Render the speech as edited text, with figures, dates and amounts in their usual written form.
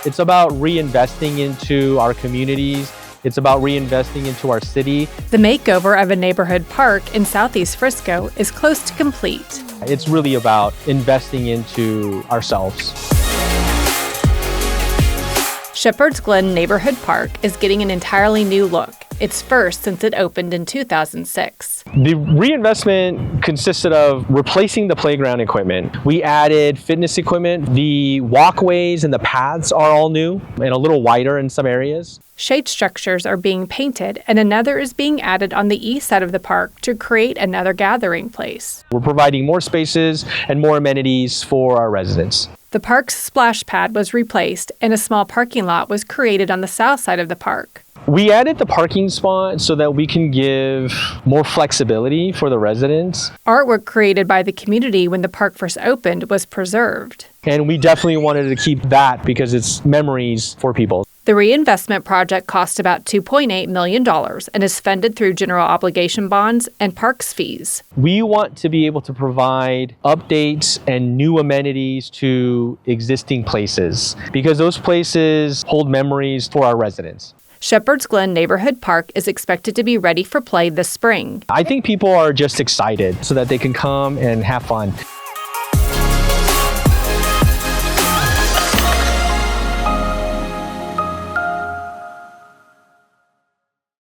It's about reinvesting into our communities. It's about reinvesting into our city. The makeover of a neighborhood park in Southeast Frisco is close to complete. It's really about investing into ourselves. Shepherd's Glen Neighborhood Park is getting an entirely new look. It's first since it opened in 2006. The reinvestment consisted of replacing the playground equipment. We added fitness equipment. The walkways and the paths are all new and a little wider in some areas. Shade structures are being painted, and another is being added on the east side of the park to create another gathering place. We're providing more spaces and more amenities for our residents. The park's splash pad was replaced, and a small parking lot was created on the south side of the park. We added the parking spot so that we can give more flexibility for the residents. Artwork created by the community when the park first opened was preserved. And we definitely wanted to keep that because it's memories for people. The reinvestment project cost about $2.8 million and is funded through general obligation bonds and parks fees. We want to be able to provide updates and new amenities to existing places because those places hold memories for our residents. Shepherd's Glen Neighborhood Park is expected to be ready for play this spring. I think people are just excited so that they can come and have fun.